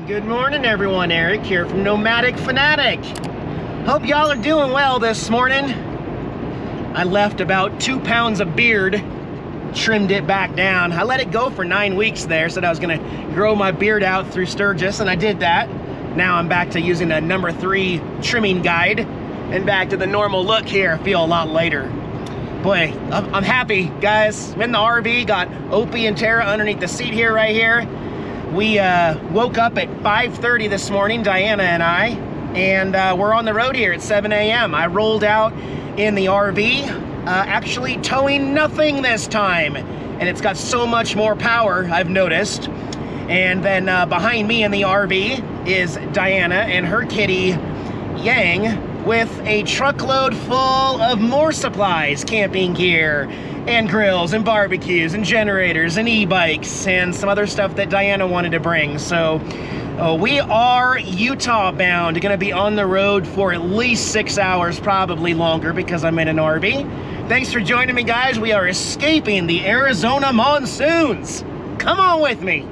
Good morning, everyone. Eric here from Nomadic Fanatic. Hope y'all are doing well this morning. I left about 2 pounds of beard, trimmed it back down. I let it go for 9 weeks there, said I was gonna grow my beard out through Sturgis, and I did that. Now I'm back to using a number 3 trimming guide and back to the normal look here. I feel a lot lighter. Boy, I'm happy, guys. I'm in the RV, got Opie and Tara underneath the seat here, right here. We woke up at 5:30 this morning, Diana and I, and we're on the road here at 7 a.m. I rolled out in the RV, actually towing nothing this time, and it's got so much more power, I've noticed. And then behind me in the RV is Diana and her kitty, Yang, with a truckload full of more supplies, camping gear, and grills, and barbecues, and generators, and e-bikes, and some other stuff that Diana wanted to bring. So we are Utah bound, gonna be on the road for at least 6 hours, probably longer because I'm in an RV. Thanks for joining me, guys. We are escaping the Arizona monsoons. Come on with me.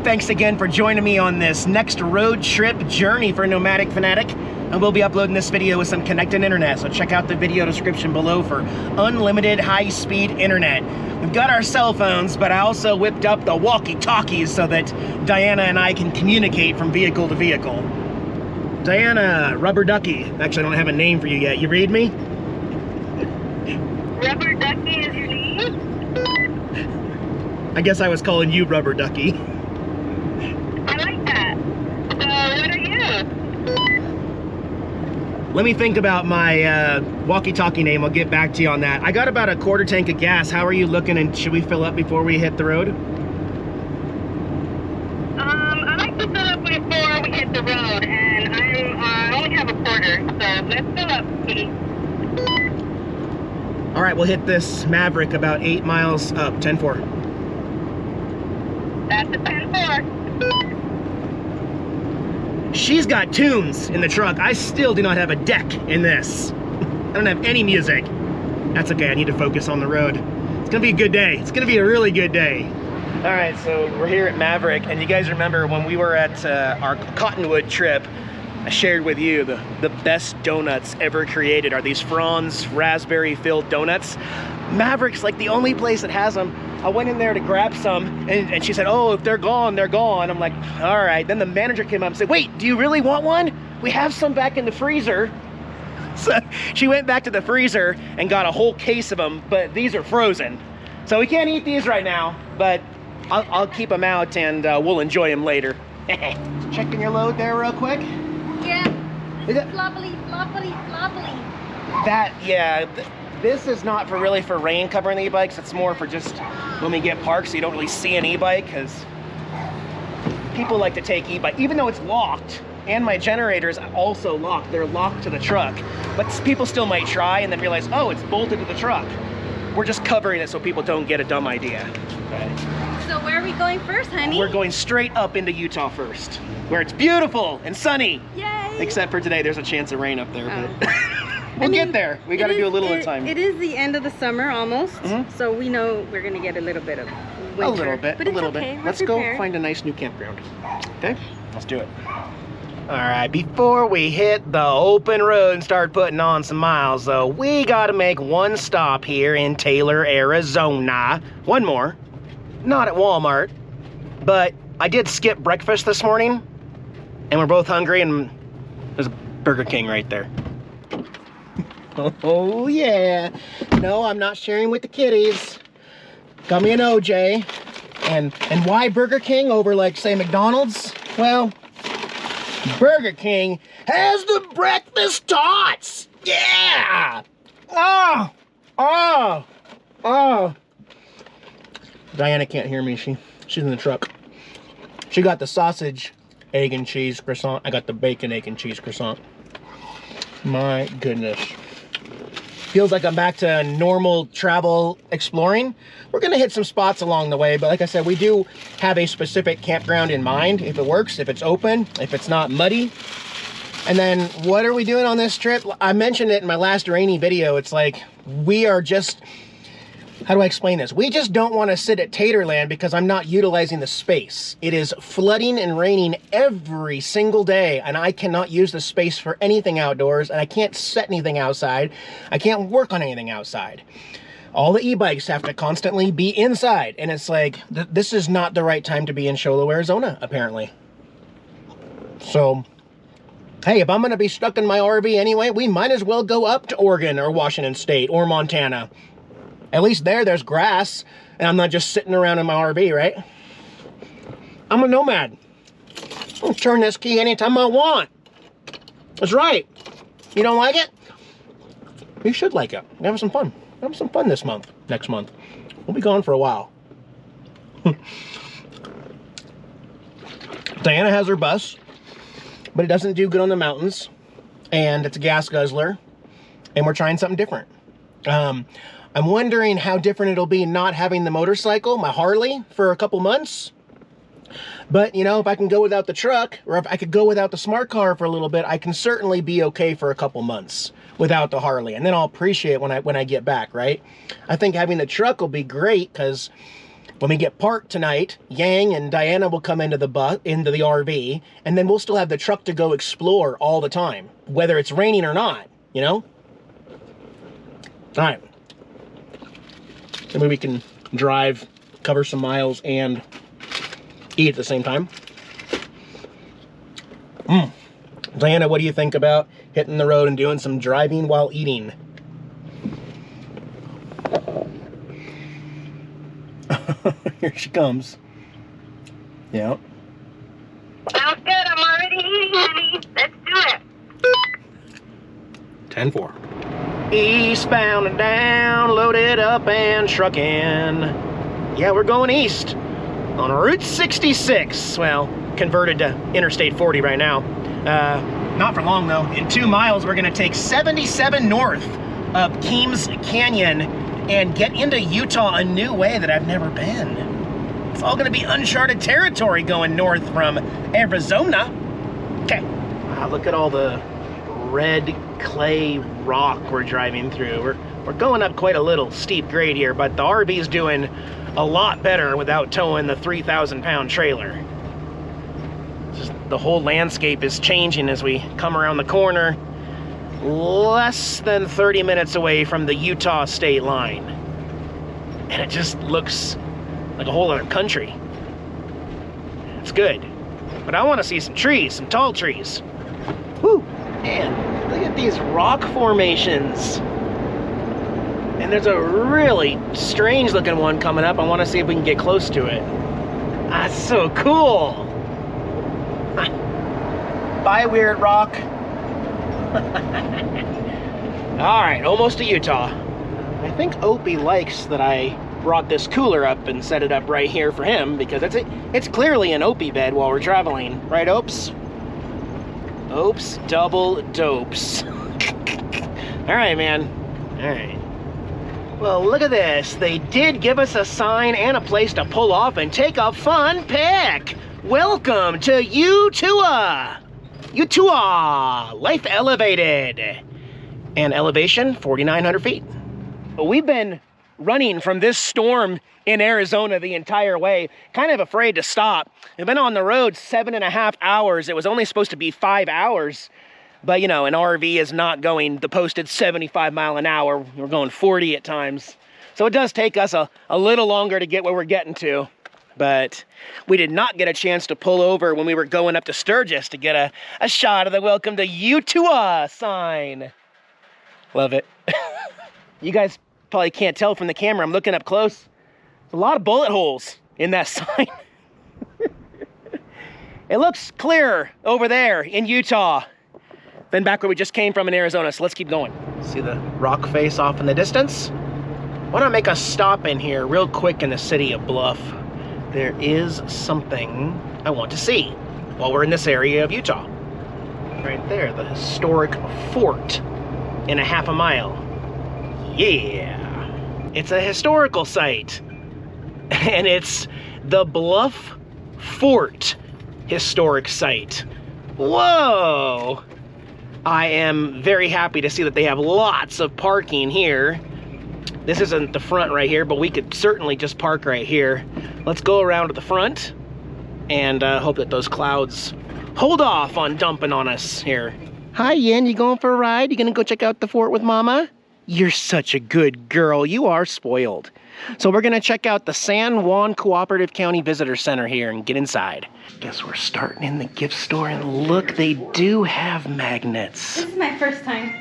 Thanks again for joining me on this next road trip journey for Nomadic Fanatic. And we'll be uploading this video with some connected internet, so check out the video description below for unlimited high-speed internet. We've got our cell phones, but I also whipped up the walkie-talkies so that Diana and I can communicate from vehicle to vehicle. Diana, Rubber Ducky. Actually, I don't have a name for you yet. You read me? Rubber Ducky is your name? I guess I was calling you Rubber Ducky. I like that. So, what are you? Let me think about my walkie-talkie name. I'll get back to you on that. I got about a quarter tank of gas. How are you looking, and should we fill up before we hit the road? I like to fill up before we hit the road, and I only have a quarter, so let's fill up, please. All right, we'll hit this Maverick about 8 miles up, 10-4. That's a 10-4. She's got tunes in the truck. I still do not have a deck in this. I don't have any music. That's okay, I need to focus on the road. It's gonna be a good day. It's gonna be a really good day. All right, so we're here at Maverick, and you guys remember when we were at our Cottonwood trip, I shared with you the best donuts ever created are these Franz raspberry-filled donuts. Maverick's like the only place that has them. I went in there to grab some, and she said, oh, if they're gone, they're gone. I'm like, all right. Then the manager came up and said, wait, do you really want one? We have some back in the freezer. So she went back to the freezer and got a whole case of them, but these are frozen. So we can't eat these right now, but I'll keep them out, and we'll enjoy them later. Checking your load there real quick. Yeah. Is it Floppily, floppily, floppily. that? Yeah. This is not really for rain covering the e-bikes. It's more for just when we get parked so you don't really see an e-bike, because people like to take e-bike, even though it's locked, and my generator's also locked. They're locked to the truck, but people still might try and then realize, oh, it's bolted to the truck. We're just covering it so people don't get a dumb idea. Okay. So where are we going first, honey? We're going straight up into Utah first, where it's beautiful and sunny. Yay! Except for today, there's a chance of rain up there, but I mean, get there. We got to do a little at a time. It is the end of the summer almost, so we know we're going to get a little bit of winter. A little bit, but a little okay. bit. Let's go find a nice new campground. Okay, let's do it. All right, before we hit the open road and start putting on some miles, though, we got to make one stop here in Taylor, Arizona. One more. Not at Walmart, but I did skip breakfast this morning, and we're both hungry, and there's a Burger King right there. Oh yeah. No, I'm not sharing with the kiddies. Got me an OJ. And why Burger King over, like, say, McDonald's? Well, Burger King has the breakfast tots. Yeah. Oh. Diana can't hear me. She's in the truck. She got the sausage, egg and cheese croissant. I got the bacon, egg and cheese croissant. My goodness. Feels like I'm back to normal travel exploring. We're gonna hit some spots along the way, but like I said, we do have a specific campground in mind. If it works, if it's open, if it's not muddy, And then what are we doing on this trip? I mentioned it in my last rainy video. It's like, we are just, how do I explain this? We just don't want to sit at Taterland because I'm not utilizing the space. It is flooding and raining every single day, and I cannot use the space for anything outdoors, and I can't set anything outside. I can't work on anything outside. All the e-bikes have to constantly be inside, and it's like, this is not the right time to be in Show Low, Arizona, apparently. So, hey, if I'm going to be stuck in my RV anyway, we might as well go up to Oregon or Washington State or Montana. At least there's grass, and I'm not just sitting around in my RV, right? I'm a nomad. I'll turn this key anytime I want. That's right. You don't like it? You should like it. Have some fun. Have some fun this month, next month. We'll be gone for a while. Diana has her bus, but it doesn't do good on the mountains, and it's a gas guzzler, and we're trying something different. I'm wondering how different it'll be not having the motorcycle, my Harley, for a couple months. But, you know, if I can go without the truck, or if I could go without the smart car for a little bit, I can certainly be okay for a couple months without the Harley. And then I'll appreciate it when I get back, right? I think having the truck will be great, because when we get parked tonight, Yang and Diana will come into the RV, and then we'll still have the truck to go explore all the time, whether it's raining or not, you know? All right. Maybe we can drive, cover some miles, and eat at the same time. Diana, what do you think about hitting the road and doing some driving while eating? Here she comes. Yeah. Sounds good. I'm already eating, honey. Let's do it. 10-4. Eastbound and down, loaded up and trucking. Yeah, we're going east on Route 66. Well, converted to Interstate 40 right now. Not for long though. In 2 miles, we're gonna take 77 north up Keams Canyon and get into Utah a new way that I've never been. It's all gonna be uncharted territory going north from Arizona. Okay. Wow, look at all the red clay rock we're driving through. We're going up quite a little steep grade here, but the RV's doing a lot better without towing the 3,000-pound trailer. Just the whole landscape is changing as we come around the corner, less than 30 minutes away from the Utah state line. And it just looks like a whole other country. It's good. But I want to see some trees, some tall trees. Woo! Man, look at these rock formations. And there's a really strange looking one coming up. I want to see if we can get close to it. That's so cool. Bye, weird rock. All right, almost to Utah. I think Opie likes that I brought this cooler up and set it up right here for him, because it's clearly an Opie bed while we're traveling. Right, Opes? Opes double dopes. All right, man. All right. Well, look at this. They did give us a sign and a place to pull off and take a fun pic. Welcome to Utah. Utah, life elevated. And elevation, 4,900 feet. We've been running from this storm in Arizona the entire way, kind of afraid to stop. We've been on the road 7.5 hours. It was only supposed to be 5 hours, but you know, an RV is not going the posted 75 mile an hour. We're going 40 at times. So it does take us a little longer to get where we're getting to, but we did not get a chance to pull over when we were going up to Sturgis to get a shot of the Welcome to Utah sign. Love it. You guys probably can't tell from the camera. I'm looking up close. There's a lot of bullet holes in that sign. It looks clearer over there in Utah than back where we just came from in Arizona, so let's keep going. See the rock face off in the distance? Why don't I make a stop in here real quick in the city of Bluff? There is something I want to see while we're in this area of Utah. Right there, the historic fort in a half a mile. Yeah. It's a historical site, and it's the Bluff Fort historic site. Whoa! I am very happy to see that they have lots of parking here. This isn't the front right here, but we could certainly just park right here. Let's go around to the front and hope that those clouds hold off on dumping on us here. Hi, Yin, you going for a ride? You gonna go check out the fort with Mama? You're such a good girl. You are spoiled. So we're gonna check out the San Juan Cooperative County Visitor Center here and get inside. Guess we're starting in the gift store, and look, they do have magnets. This is my first time.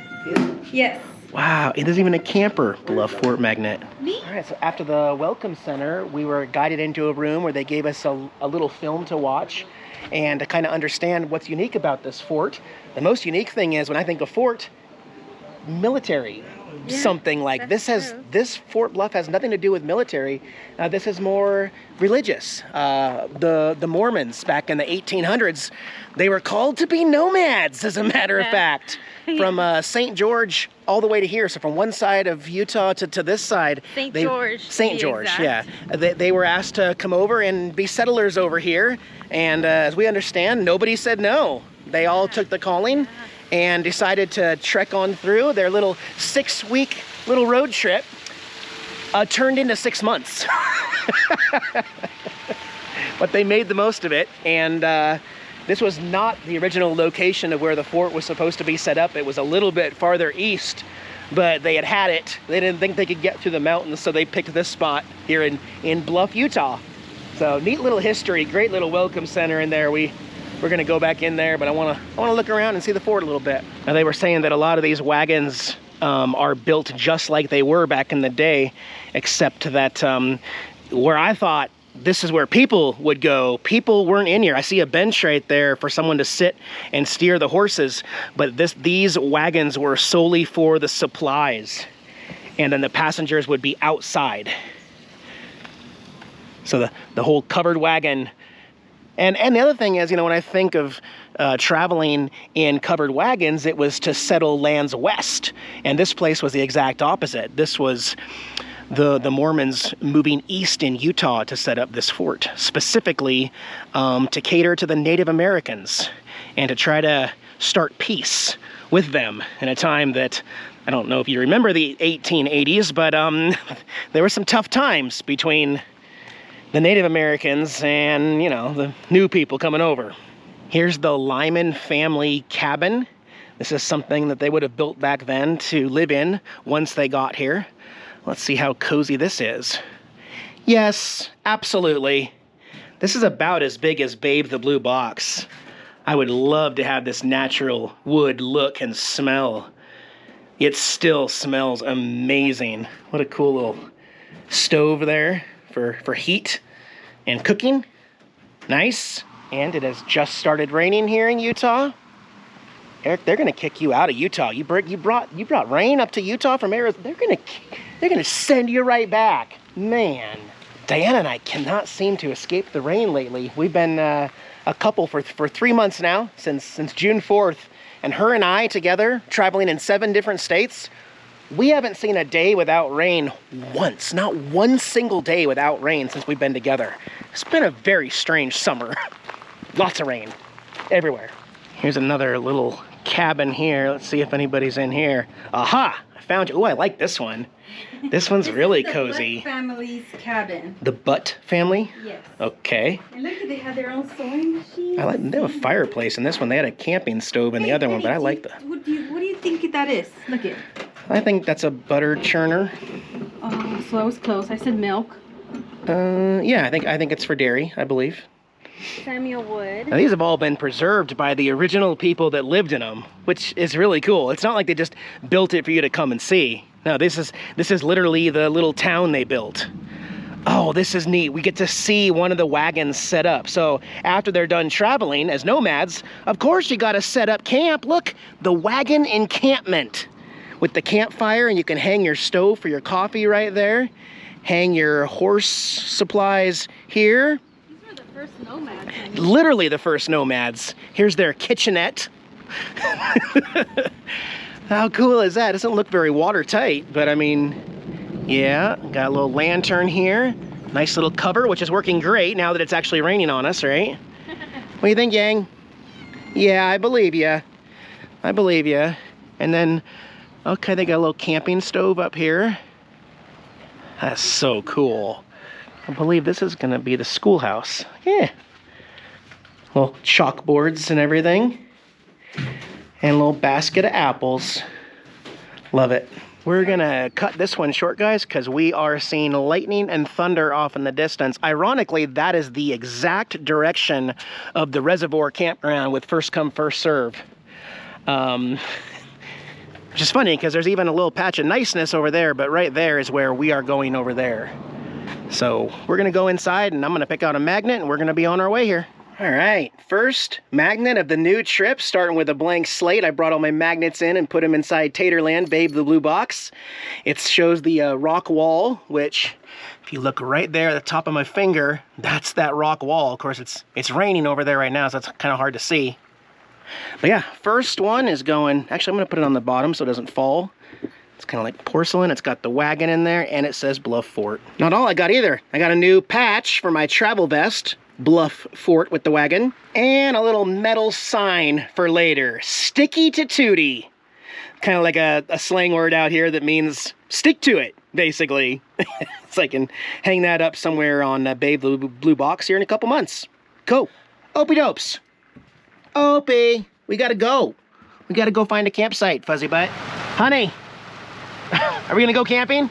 Yes. Wow, there's even a camper Bluff Fort magnet. Me? All right, so after the welcome center, we were guided into a room where they gave us a little film to watch and to kind of understand what's unique about this fort. The most unique thing is, when I think of fort, military, something like this. This Fort Bluff has nothing to do with military. This is more religious. The Mormons back in the 1800s, they were called to be nomads, as a matter of fact. From St. George all the way to here. So from one side of Utah to this side. St. George, yeah. They were asked to come over and be settlers over here. And as we understand, nobody said no. They all took the calling and decided to trek on through. Their little 6-week little road trip turned into 6 months. But they made the most of it. And this was not the original location of where the fort was supposed to be set up. It was a little bit farther east, but they had it. They didn't think they could get through the mountains, so they picked this spot here in Bluff, Utah. So neat little history, great little welcome center in there. We're gonna go back in there, but I wanna look around and see the fort a little bit. Now, they were saying that a lot of these wagons are built just like they were back in the day, except that where I thought this is where people would go, people weren't in here. I see a bench right there for someone to sit and steer the horses, but these wagons were solely for the supplies, and then the passengers would be outside. So the whole covered wagon. And the other thing is, you know, when I think of traveling in covered wagons, it was to settle lands west, and this place was the exact opposite. This was the Mormons moving east in Utah to set up this fort, specifically to cater to the Native Americans and to try to start peace with them in a time that, I don't know if you remember the 1880s, but there were some tough times between the Native Americans and, you know, the new people coming over. Here's the Lyman family cabin. This is something that they would have built back then to live in once they got here. Let's see how cozy this is. Yes, absolutely. This is about as big as Babe the Blue Box. I would love to have this natural wood look and smell. It still smells amazing. What a cool little stove there for heat and cooking. Nice. And it has just started raining here in Utah. Eric, they're gonna kick you out of Utah. You brought rain up to Utah from Arizona. They're gonna send you right back, man. Diana and I cannot seem to escape the rain lately. We've been a couple for 3 months now, since June 4th, and her and I together traveling in 7 different states. We haven't seen a day without rain once, not one single day without rain since we've been together. It's been a very strange summer. Lots of rain everywhere. Here's another little cabin here. Let's see if anybody's in here. Aha! I found you. Oh, I like this one. This one's really cozy. The Butt family's cabin. The Butt family? Yes. Okay. And look, they have their own sewing machine. They have a fireplace in this one. They had a camping stove in the other one, but I like the... What do you think that is? Look it. I think that's a butter churner. Oh, so I was close. I said milk. Yeah, I think it's for dairy, I believe. Samuel Wood. Now, these have all been preserved by the original people that lived in them, which is really cool. It's not like they just built it for you to come and see. No, this is literally the little town they built. Oh, this is neat. We get to see one of the wagons set up. So after they're done traveling as nomads, of course you gotta set up camp. Look, the wagon encampment with the campfire, and you can hang your stove for your coffee right there. Hang your horse supplies here. First nomads. Literally the first nomads. Here's their kitchenette. How cool is that? Doesn't look very watertight, but I mean, yeah, got a little lantern here. Nice little cover, which is working great now that it's actually raining on us, right? What do you think, Yang? Yeah, I believe ya. I believe you. And then, okay, they got a little camping stove up here. That's so cool. I believe this is gonna be the schoolhouse. Yeah. Little chalkboards and everything. And a little basket of apples. Love it. We're gonna cut this one short, guys, because we are seeing lightning and thunder off in the distance. Ironically, that is the exact direction of the reservoir campground with first come, first serve. Which is funny because there's even a little patch of niceness over there, but right there is where we are going over there. So we're gonna go inside and I'm gonna pick out a magnet and we're gonna be on our way here. All right, first magnet of the new trip, starting with a blank slate. I brought all my magnets in and put them inside Taterland, Babe the Blue Box. It shows the rock wall, which if you look right there at the top of my finger, that's that rock wall. Of course, it's raining over there right now, so it's kind of hard to see. But yeah, first one is going, actually I'm gonna put it on the bottom so it doesn't fall. It's kind of like porcelain. It's got the wagon in there and it says Bluff Fort. Not all I got either. I got a new patch for my travel vest, Bluff Fort with the wagon, and a little metal sign for later, Sticky to Tootie. Kind of like a slang word out here that means stick to it, basically. So I can hang that up somewhere on Babe the Blue Box here in a couple months. Cool. Opie dopes. Opie, we gotta go. We gotta go find a campsite, Fuzzy Butt. Honey, are we gonna go camping?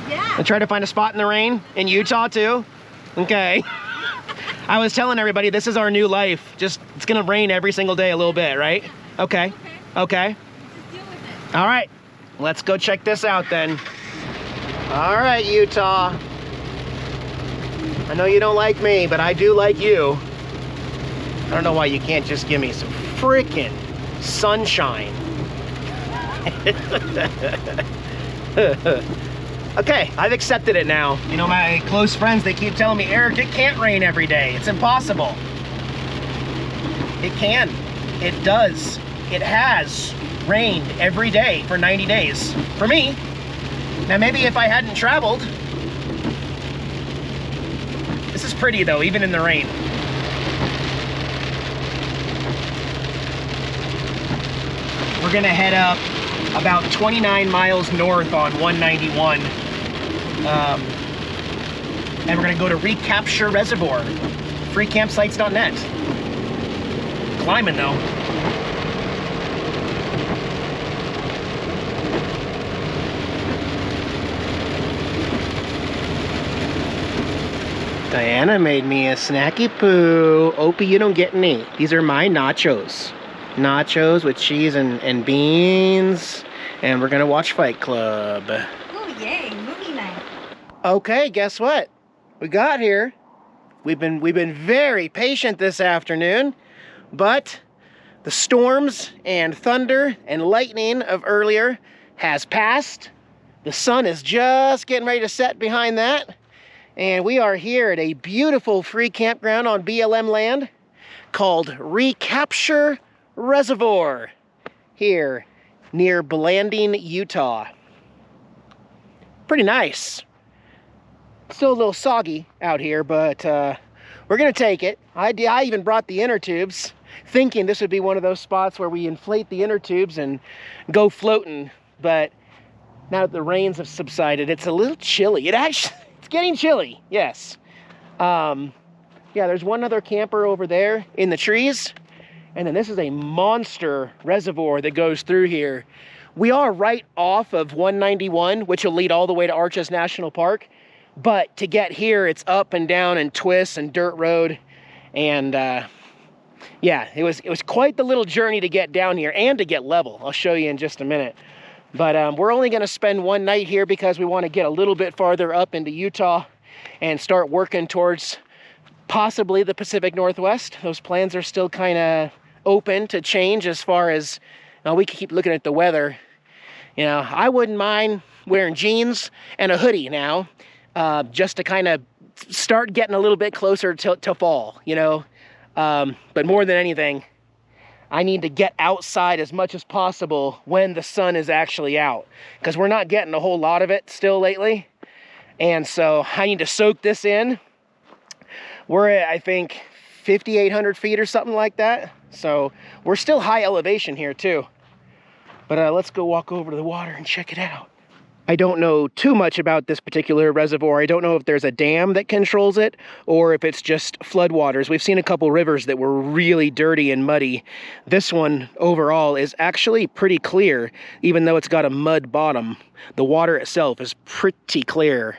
Yeah. And try to find a spot in the rain in Utah too? Okay. I was telling everybody this is our new life. Just, it's gonna rain every single day a little bit, right? Okay. Okay. Just deal with it. All right, let's go check this out then. All right, Utah. I know you don't like me, but I do like you. I don't know why you can't just give me some freaking sunshine. Okay, I've accepted it now. You know, my close friends, they keep telling me, Eric, it can't rain every day. It's impossible. It can. It does. It has rained every day for 90 days. For me. Now, maybe if I hadn't traveled. This is pretty, though, even in the rain. We're gonna head up about 29 miles north on 191. And we're gonna go to Recapture Reservoir, freecampsites.net. Climbing though. Diana made me a snacky poo. Opie, you don't get any. These are my nachos. Nachos with cheese and beans, and we're gonna watch Fight Club. Oh yay, movie night. Okay, guess what? We got here. We've been very patient this afternoon, but the storms and thunder and lightning of earlier has passed. The sun is just getting ready to set behind that, and we are here at a beautiful free campground on BLM land called Recapture Reservoir here near Blanding, Utah. Pretty nice. Still a little soggy out here, but we're gonna take it. I even brought the inner tubes, thinking this would be one of those spots where we inflate the inner tubes and go floating, but now that the rains have subsided, it's a little chilly. It's getting chilly, yes. Yeah, there's one other camper over there in the trees. And then this is a monster reservoir that goes through here. We are right off of 191, which will lead all the way to Arches National Park. But to get here, it's up and down and twists and dirt road. And yeah, it was quite the little journey to get down here and to get level. I'll show you in just a minute. But we're only gonna spend one night here because we wanna get a little bit farther up into Utah and start working towards possibly the Pacific Northwest. Those plans are still kind of open to change as far as we can keep looking at the weather. You know, I wouldn't mind wearing jeans and a hoodie now, just to kind of start getting a little bit closer to fall, you know. But more than anything, I need to get outside as much as possible when the sun is actually out, because we're not getting a whole lot of it still lately. And so I need to soak this in. We're at, I think, 5,800 feet or something like that. So we're still high elevation here too. But let's go walk over to the water and check it out. I don't know too much about this particular reservoir. I don't know if there's a dam that controls it or if it's just floodwaters. We've seen a couple rivers that were really dirty and muddy. This one overall is actually pretty clear, even though it's got a mud bottom. The water itself is pretty clear.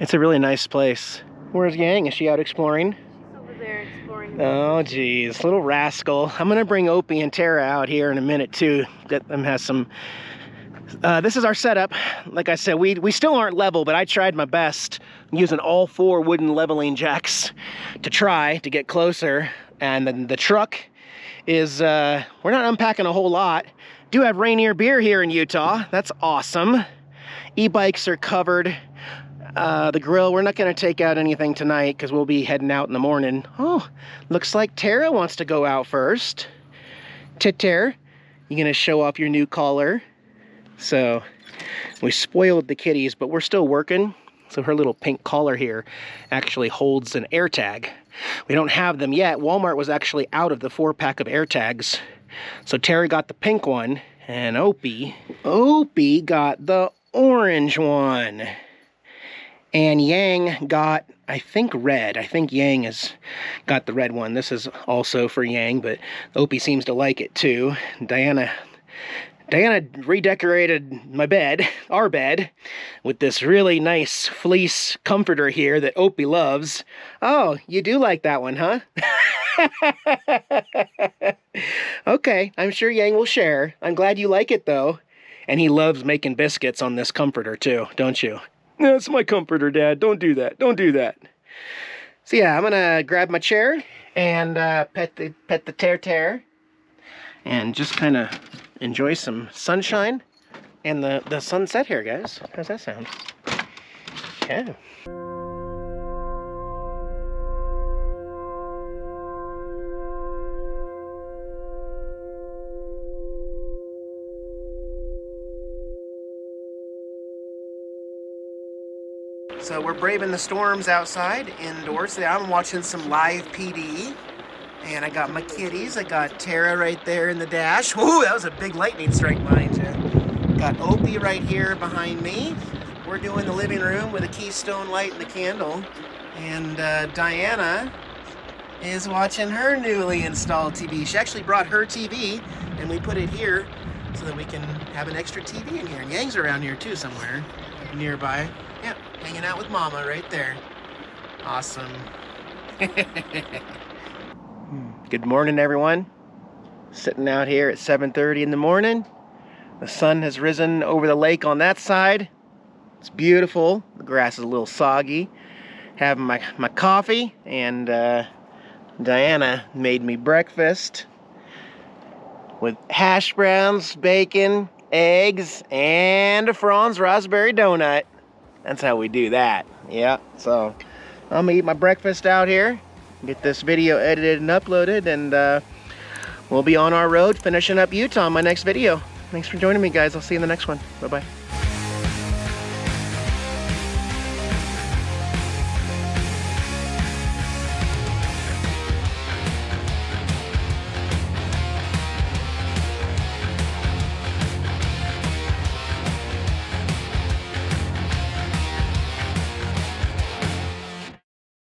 It's a really nice place. Where's Yang? Is she out exploring? She's over there exploring. Oh, geez, little rascal. I'm gonna bring Opie and Tara out here in a minute too. Get them has some. This is our setup. Like I said, we still aren't level, but I tried my best using all 4 wooden leveling jacks to try to get closer. And then the truck is, we're not unpacking a whole lot. Do have Rainier beer here in Utah. That's awesome. E-bikes are covered. The grill, we're not going to take out anything tonight because we'll be heading out in the morning. Oh, looks like Tara wants to go out first. Tater, you going to show off your new collar? So we spoiled the kitties, but we're still working. So her little pink collar here actually holds an air tag. We don't have them yet. Walmart was actually out of the 4-pack of air tags. So Terry got the pink one, and Opie got the orange one. And Yang got, I think, red. I think Yang has got the red one. This is also for Yang, but Opie seems to like it too. Diana redecorated my bed, our bed, with this really nice fleece comforter here that Opie loves. Oh, you do like that one, huh? Okay, I'm sure Yang will share. I'm glad you like it, though. And he loves making biscuits on this comforter, too, don't you? That's my comforter, Dad. Don't do that. Don't do that. So, yeah, I'm going to grab my chair and pet the tear and just kind of enjoy some sunshine and the sunset here, guys. How's that sound? Yeah. So we're braving the storms outside, indoors. I'm watching some live PD. And I got my kitties. I got Tara right there in the dash. Whoa, that was a big lightning strike behind you. Got Opie right here behind me. We're doing the living room with a Keystone light and the candle. And Diana is watching her newly installed TV. She actually brought her TV, and we put it here so that we can have an extra TV in here. And Yang's around here too somewhere nearby. Yep, hanging out with Mama right there. Awesome. Good morning, everyone. Sitting out here at 7:30 in the morning. The sun has risen over the lake on that side. It's beautiful. The grass is a little soggy. Having my coffee, and Diana made me breakfast with hash browns, bacon, eggs, and a Franz raspberry donut. That's how we do that. Yeah, so I'm gonna eat my breakfast out here, get this video edited and uploaded, and we'll be on our road finishing up Utah in my next video. Thanks for joining me, guys. I'll see you in the next one. Bye-bye.